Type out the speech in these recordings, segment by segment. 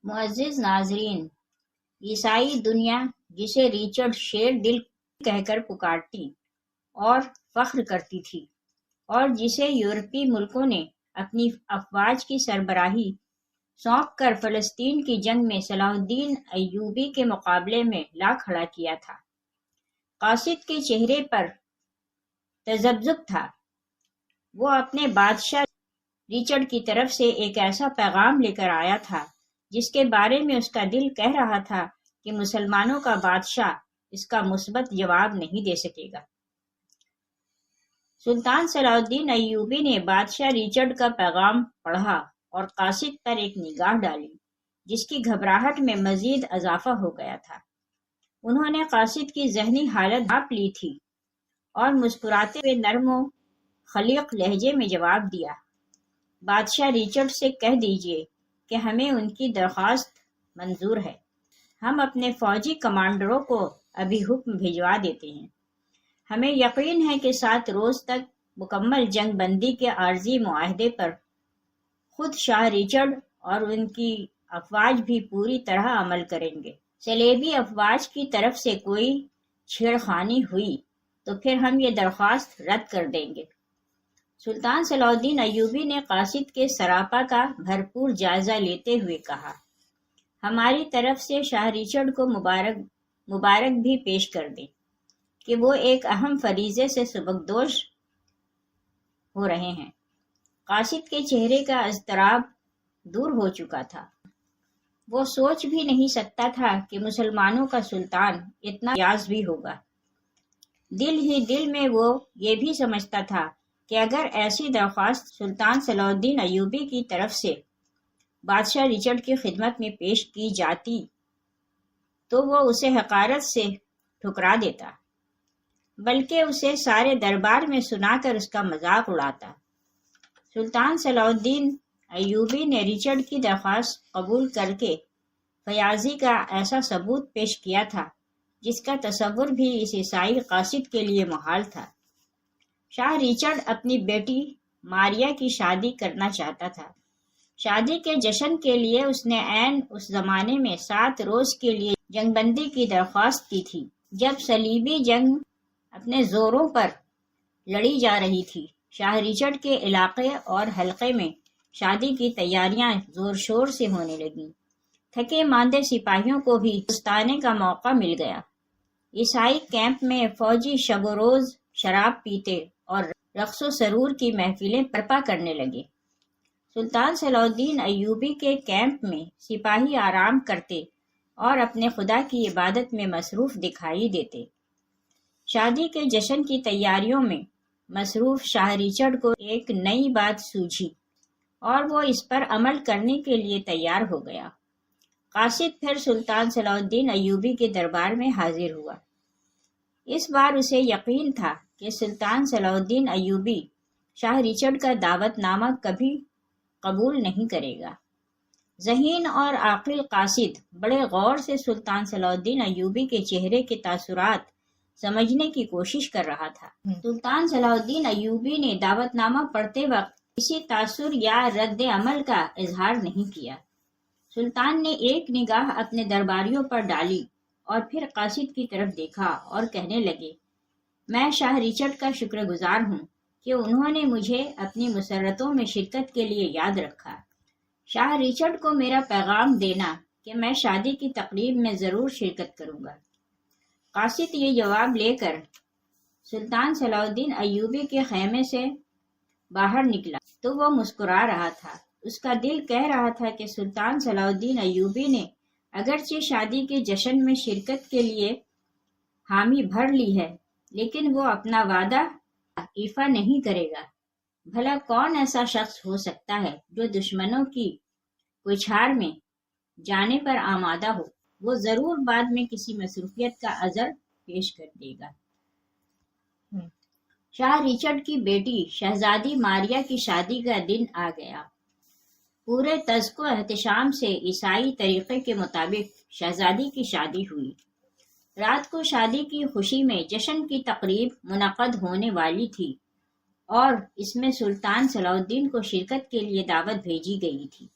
معزز ناظرین، عیسائی دنیا جسے ریچرڈ شیر دل کہہ کر پکارتی اور فخر کرتی تھی، اور جسے یورپی ملکوں نے اپنی افواج کی سربراہی سونپ کر فلسطین کی جنگ میں صلاح الدین ایوبی کے مقابلے میں لا کھڑا کیا تھا، قاصد کے چہرے پر تذبذب تھا۔ وہ اپنے بادشاہ ریچرڈ کی طرف سے ایک ایسا پیغام لے کر آیا تھا جس کے بارے میں اس کا دل کہہ رہا تھا کہ مسلمانوں کا بادشاہ اس کا مثبت جواب نہیں دے سکے گا۔ سلطان صلاح الدین ایوبی نے بادشاہ ریچرڈ کا پیغام پڑھا اور قاصد پر ایک نگاہ ڈالی جس کی گھبراہٹ میں مزید اضافہ ہو گیا تھا۔ انہوں نے قاصد کی ذہنی حالت بھاپ لی تھی اور مسکراتے ہوئے نرم و خلیق لہجے میں جواب دیا، بادشاہ ریچرڈ سے کہہ دیجئے کہ ہمیں ان کی درخواست منظور ہے۔ ہم اپنے فوجی کمانڈروں کو ابھی حکم بھجوا دیتے ہیں۔ ہمیں یقین ہے کہ 7 روز تک مکمل جنگ بندی کے عارضی معاہدے پر خود شاہ ریچرڈ اور ان کی افواج بھی پوری طرح عمل کریں گے۔ صلیبی افواج کی طرف سے کوئی چھیڑخانی ہوئی تو پھر ہم یہ درخواست رد کر دیں گے۔ سلطان صلاح الدین ایوبی نے قاصد کے سراپا کا بھرپور جائزہ لیتے ہوئے کہا، ہماری طرف سے شاہ ریچرڈ کو مبارک بھی پیش کر دیں کہ وہ ایک اہم فریضے سے سبکدوش ہو رہے ہیں۔ قاصد کے چہرے کا اضطراب دور ہو چکا تھا۔ وہ سوچ بھی نہیں سکتا تھا کہ مسلمانوں کا سلطان اتنا یاز بھی ہوگا۔ دل ہی دل میں وہ یہ بھی سمجھتا تھا کہ اگر ایسی درخواست سلطان صلاح الدین ایوبی کی طرف سے بادشاہ ریچرڈ کی خدمت میں پیش کی جاتی تو وہ اسے حقارت سے ٹھکرا دیتا، بلکہ اسے سارے دربار میں سنا کر اس کا مذاق اڑاتا۔ سلطان صلاح الدین ایوبی نے ریچرڈ کی درخواست قبول کر کے فیاضی کا ایسا ثبوت پیش کیا تھا جس کا تصور بھی اس عیسائی قاصد کے لیے محال تھا۔ شاہ ریچرڈ اپنی بیٹی ماریا کی شادی کرنا چاہتا تھا۔ شادی کے جشن کے لیے اس نے عین اس زمانے میں 7 روز کے لیے جنگ بندی کی درخواست کی تھی جب صلیبی جنگ اپنے زوروں پر لڑی جا رہی تھی۔ شاہ ریچرڈ کے علاقے اور حلقے میں شادی کی تیاریاں زور شور سے ہونے لگیں۔ تھکے ماندے سپاہیوں کو بھی سستانے کا موقع مل گیا۔ عیسائی کیمپ میں فوجی شب و روز شراب پیتے اور رقص و سرور کی محفلیں برپا کرنے لگے۔ سلطان صلاح الدین ایوبی کے کیمپ میں سپاہی آرام کرتے اور اپنے خدا کی عبادت میں مصروف دکھائی دیتے۔ شادی کے جشن کی تیاریوں میں مصروف شاہ ریچرڈ کو ایک نئی بات سوجھی اور وہ اس پر عمل کرنے کے لیے تیار ہو گیا۔ قاصد پھر سلطان صلاح الدین ایوبی کے دربار میں حاضر ہوا۔ اس بار اسے یقین تھا کہ سلطان صلاح الدین ایوبی شاہ ریچرڈ کا دعوت نامہ کبھی قبول نہیں کرے گا۔ ذہین اور عاقل قاصد بڑے غور سے سلطان صلاح الدین ایوبی کے چہرے کے تاثرات سمجھنے کی کوشش کر رہا تھا۔ سلطان صلاح الدین ایوبی نے دعوت نامہ پڑھتے وقت کسی تاثر یا رد عمل کا اظہار نہیں کیا۔ سلطان نے ایک نگاہ اپنے درباریوں پر ڈالی اور پھر قاصد کی طرف دیکھا اور کہنے لگے، میں شاہ ریچرڈ کا شکر گزار ہوں کہ انہوں نے مجھے اپنی مسرتوں میں شرکت کے لیے یاد رکھا۔ شاہ ریچرڈ کو میرا پیغام دینا کہ میں شادی کی تقریب میں ضرور شرکت کروں گا۔ قاصد یہ جواب لے کر سلطان صلاح الدین ایوبی کے خیمے سے باہر نکلا تو وہ مسکرا رہا تھا۔ اس کا دل کہہ رہا تھا کہ سلطان صلاح الدین ایوبی نے اگرچہ شادی کے جشن میں شرکت کے لیے حامی بھر لی ہے لیکن وہ اپنا وعدہ ایفا نہیں کرے گا۔ بھلا کون ایسا شخص ہو سکتا ہے جو دشمنوں کی پچھاڑ میں جانے پر آمادہ ہو؟ وہ ضرور بعد میں کسی مصروفیت کا عذر پیش کر دے گا۔ شاہ ریچرڈ کی بیٹی شہزادی ماریا کی شادی کا دن آ گیا۔ پورے تزک و احتشام سے عیسائی طریقے کے مطابق شہزادی کی شادی ہوئی۔ رات کو شادی کی خوشی میں جشن کی تقریب منعقد ہونے والی تھی اور اس میں سلطان صلاح الدین کو شرکت کے لیے دعوت بھیجی گئی تھی۔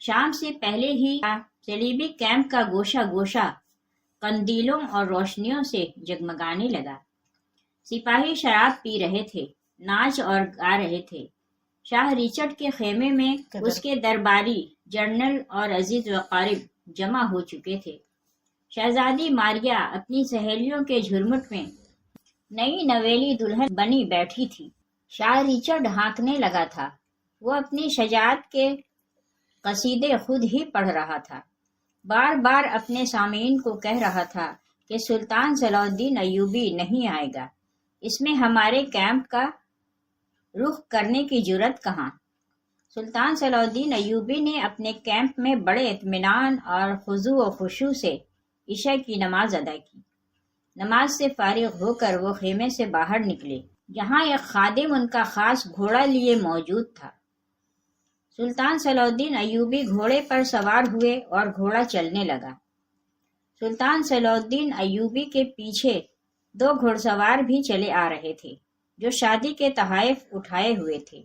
شام سے پہلے ہی صلیبی کیمپ کا گوشہ گوشہ قندیلوں اور روشنیوں سے جگمگانے لگا۔ سپاہی شراب پی رہے تھے، ناچ اور گا رہے تھے۔ شاہ ریچارڈ کے خیمے میں اس کے درباری، جنرل اور عزیز و اقارب جمع ہو چکے تھے۔ شہزادی ماریا اپنی سہیلیوں کے جھرمٹ میں نئی نویلی دلہن بنی بیٹھی تھی۔ شاہ ریچارڈ ہانکنے لگا تھا۔ وہ اپنی شجاعت کے قصیدے خود ہی پڑھ رہا تھا، بار بار اپنے سامعین کو کہہ رہا تھا کہ سلطان صلاح الدین ایوبی نہیں آئے گا، اس میں ہمارے کیمپ کا رخ کرنے کی جرأت کہاں۔ سلطان صلاح الدین ایوبی نے اپنے کیمپ میں بڑے اطمینان اور خضوع و خشوع سے عشاء کی نماز ادا کی۔ نماز سے فارغ ہو کر وہ خیمے سے باہر نکلے، جہاں ایک خادم ان کا خاص گھوڑا لیے موجود تھا۔ سلطان صلاح الدین ایوبی گھوڑے پر سوار ہوئے اور گھوڑا چلنے لگا۔ سلطان صلاح الدین ایوبی کے پیچھے 2 گھڑ سوار بھی چلے آ رہے تھے، جو شادی کے تحائف اٹھائے ہوئے تھے۔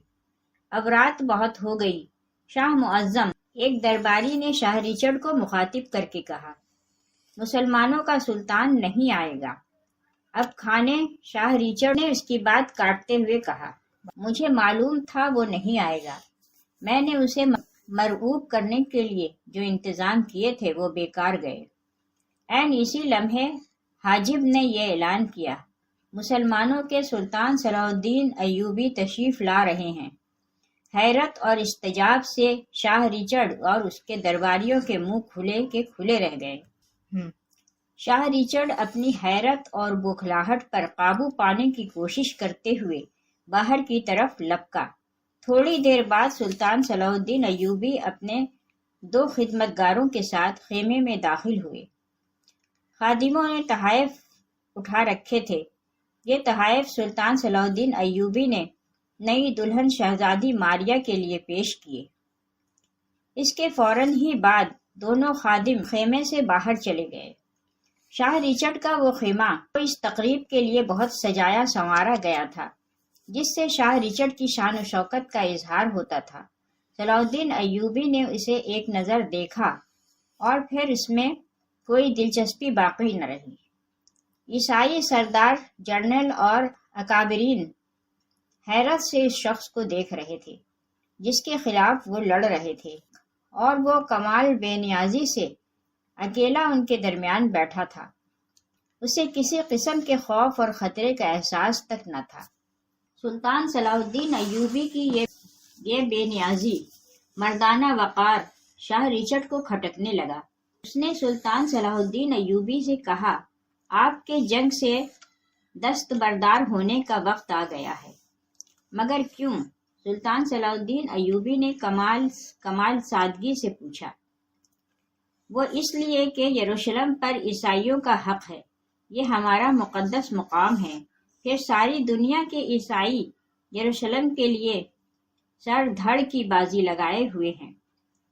اب رات بہت ہو گئی۔ شاہ معظم، ایک درباری نے شاہ ریچارڈ کو مخاطب کر کے کہا، مسلمانوں کا سلطان نہیں آئے گا اب کھانے۔ شاہ ریچارڈ نے اس کی بات کاٹتے ہوئے کہا، مجھے معلوم تھا وہ نہیں آئے گا۔ میں نے اسے مرعوب کرنے کے لیے جو انتظام کیے تھے وہ بیکار گئے۔ عین اسی لمحے حاجب نے یہ اعلان کیا، مسلمانوں کے سلطان صلاح الدین ایوبی تشریف لا رہے ہیں۔ حیرت اور استعجاب سے شاہ ریچارڈ اور اس کے درباریوں کے منہ کھلے کے کھلے رہ گئے۔ شاہ ریچارڈ اپنی حیرت اور بوکھلاہٹ پر قابو پانے کی کوشش کرتے ہوئے باہر کی طرف لپکا۔ تھوڑی دیر بعد سلطان صلاح الدین ایوبی اپنے 2 خدمتگاروں کے ساتھ خیمے میں داخل ہوئے۔ خادموں نے تحائف اٹھا رکھے تھے۔ یہ تحائف سلطان صلاح الدین ایوبی نے نئی دلہن شہزادی ماریا کے لیے پیش کیے۔ اس کے فوراً ہی بعد دونوں خادم خیمے سے باہر چلے گئے۔ شاہ ریچارڈ کا وہ خیمہ اس تقریب کے لیے بہت سجایا سنوارا گیا تھا، جس سے شاہ ریچارڈ کی شان و شوکت کا اظہار ہوتا تھا۔ صلاح الدین ایوبی نے اسے ایک نظر دیکھا اور پھر اس میں کوئی دلچسپی باقی نہ رہی۔ عیسائی سردار، جنرل اور اکابرین حیرت سے اس شخص کو دیکھ رہے تھے جس کے خلاف وہ لڑ رہے تھے، اور وہ کمال بے نیازی سے اکیلا ان کے درمیان بیٹھا تھا۔ اسے کسی قسم کے خوف اور خطرے کا احساس تک نہ تھا۔ سلطان صلاح الدین ایوبی کی یہ بے نیازی، مردانہ وقار شاہ ریچارڈ کو کھٹکنے لگا۔ اس نے سلطان صلاح الدین ایوبی سے کہا، آپ کے جنگ سے دستبردار ہونے کا وقت آ گیا ہے۔ مگر کیوں؟ سلطان صلاح الدین ایوبی نے کمال سادگی سے پوچھا۔ وہ اس لیے کہ یروشلم پر عیسائیوں کا حق ہے، یہ ہمارا مقدس مقام ہے۔ پھر ساری دنیا کے عیسائی یروشلم کے لیے سر دھڑ کی بازی لگائے ہوئے ہیں،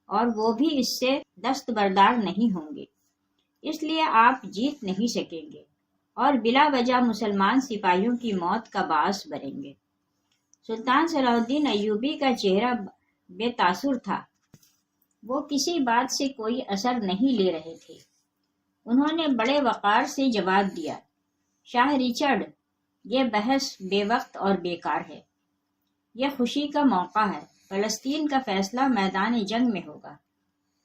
اور وہ بھی اس سے دستبردار نہیں ہوں گے، اس لیے آپ جیت نہیں سکیں گے اور بلا وجہ مسلمان سپاہیوں کی موت کا باعث بنیں گے۔ سلطان صلاح الدین ایوبی کا چہرہ بے تاثر تھا۔ وہ کسی بات سے کوئی اثر نہیں لے رہے تھے۔ انہوں نے بڑے وقار سے جواب دیا، شاہ ریچارڈ، یہ بحث بے وقت اور بیکار ہے۔ یہ خوشی کا موقع ہے۔ فلسطین کا فیصلہ میدان جنگ میں ہوگا۔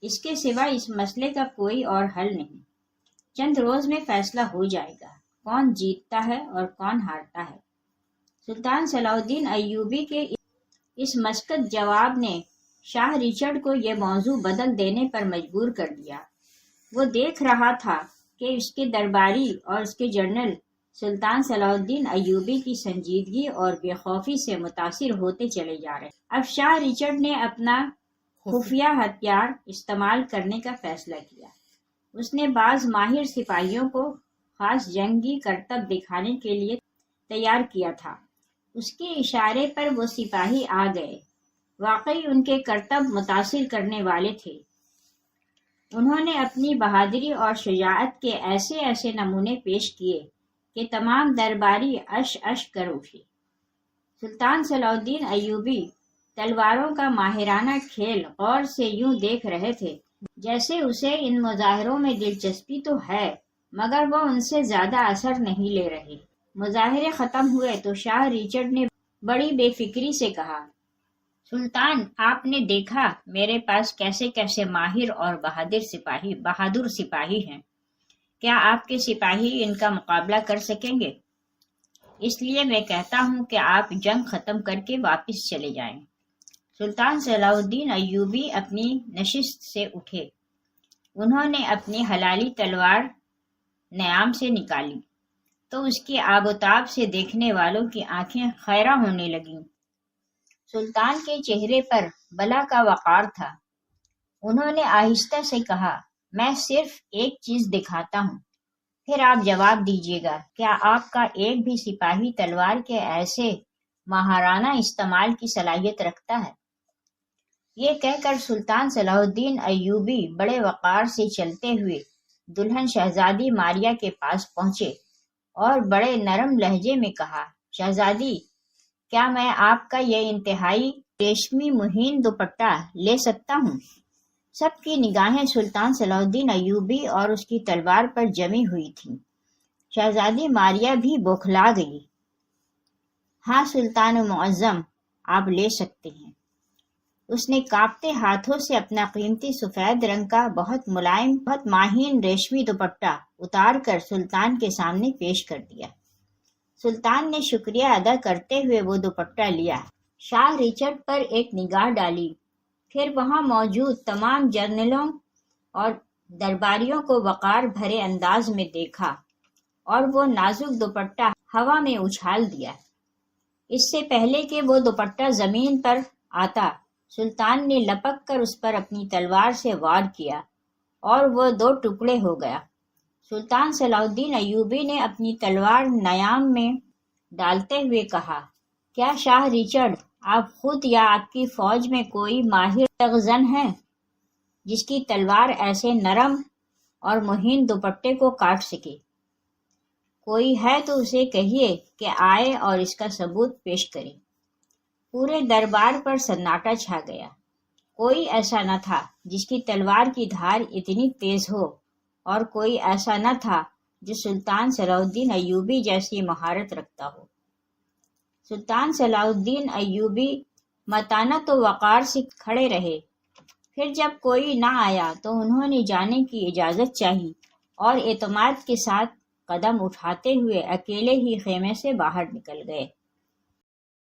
اس کے سوا اس مسئلے کا کوئی اور حل نہیں۔ چند روز میں فیصلہ ہو جائے گا، کون جیتتا ہے اور کون ہارتا ہے۔ سلطان صلاح الدین ایوبی کے اس مسکت جواب نے شاہ ریچارڈ کو یہ موضوع بدل دینے پر مجبور کر دیا۔ وہ دیکھ رہا تھا کہ اس کے درباری اور اس کے جنرل سلطان صلاح الدین ایوبی کی سنجیدگی اور بے خوفی سے متاثر ہوتے چلے جا رہے۔ اب شاہ ریچارڈ نے اپنا خفیہ ہتھیار استعمال کرنے کا فیصلہ کیا۔ اس نے بعض ماہر سپاہیوں کو خاص جنگی کرتب دکھانے کے لیے تیار کیا تھا۔ اس کے اشارے پر وہ سپاہی آ گئے۔ واقعی ان کے کرتب متاثر کرنے والے تھے۔ انہوں نے اپنی بہادری اور شجاعت کے ایسے نمونے پیش کیے کہ تمام درباری اش اش کر اٹھے۔ سلطان صلاح الدین ایوبی تلواروں کا ماہرانہ کھیل غور سے یوں دیکھ رہے تھے جیسے اسے ان مظاہروں میں دلچسپی تو ہے مگر وہ ان سے زیادہ اثر نہیں لے رہے۔ مظاہرے ختم ہوئے تو شاہ ریچارڈ نے بڑی بے فکری سے کہا، سلطان، آپ نے دیکھا میرے پاس کیسے کیسے ماہر اور بہادر سپاہی ہیں۔ کیا آپ کے سپاہی ان کا مقابلہ کر سکیں گے؟ اس لیے میں کہتا ہوں کہ آپ جنگ ختم کر کے واپس چلے جائیں۔ سلطان صلاح الدین ایوبی اپنی نشست سے اٹھے۔ انہوں نے اپنی حلالی تلوار نیام سے نکالی تو اس کی آب و تاب سے دیکھنے والوں کی آنکھیں خیرہ ہونے لگیں۔ سلطان کے چہرے پر بلا کا وقار تھا۔ انہوں نے آہستہ سے کہا، میں صرف ایک چیز دکھاتا ہوں، پھر آپ جواب دیجیے گا، کیا آپ کا ایک بھی سپاہی تلوار کے ایسے ماہرانہ استعمال کی صلاحیت رکھتا ہے؟ یہ کہہ کر سلطان صلاح الدین ایوبی بڑے وقار سے چلتے ہوئے دلہن شہزادی ماریہ کے پاس پہنچے اور بڑے نرم لہجے میں کہا، شہزادی، کیا میں آپ کا یہ انتہائی ریشمی مہین دوپٹہ لے سکتا ہوں؟ سب کی نگاہیں سلطان صلاح الدین ایوبی اور اس کی تلوار پر جمی ہوئی تھیں۔ شہزادی ماریہ بھی بوکھلا گئی۔ ہاں سلطان معظم، آپ لے سکتے ہیں۔ اس نے کانپتے ہاتھوں سے اپنا قیمتی سفید رنگ کا بہت ملائم بہت ماہین ریشمی دوپٹہ اتار کر سلطان کے سامنے پیش کر دیا۔ سلطان نے شکریہ ادا کرتے ہوئے وہ دوپٹہ لیا، شاہ ریچارڈ پر ایک نگاہ ڈالی، پھر وہاں موجود تمام جنرلوں اور درباریوں کو وقار بھرے انداز میں دیکھا اور وہ نازک دوپٹہ ہوا میں اچھال دیا۔ اس سے پہلے کہ وہ دوپٹہ زمین پر آتا، سلطان نے لپک کر اس پر اپنی تلوار سے وار کیا اور وہ دو ٹکڑے ہو گیا۔ سلطان صلاح الدین ایوبی نے اپنی تلوار نیام میں ڈالتے ہوئے کہا، کیا شاہ ریچارڈ، آپ خود یا آپ کی فوج میں کوئی ماہر تغزن ہے جس کی تلوار ایسے نرم اور مہین دوپٹے کو کاٹ سکے؟ کوئی ہے تو اسے کہیے کہ آئے اور اس کا ثبوت پیش کرے۔ پورے دربار پر سناٹا چھا گیا۔ کوئی ایسا نہ تھا جس کی تلوار کی دھار اتنی تیز ہو اور کوئی ایسا نہ تھا جو سلطان صلاح الدین ایوبی جیسی مہارت رکھتا ہو۔ سلطان صلاح الدین ایوبی متانت و وقار سے کھڑے رہے۔ پھر جب کوئی نہ آیا تو انہوں نے جانے کی اجازت چاہی اور اعتماد کے ساتھ قدم اٹھاتے ہوئے اکیلے ہی خیمے سے باہر نکل گئے۔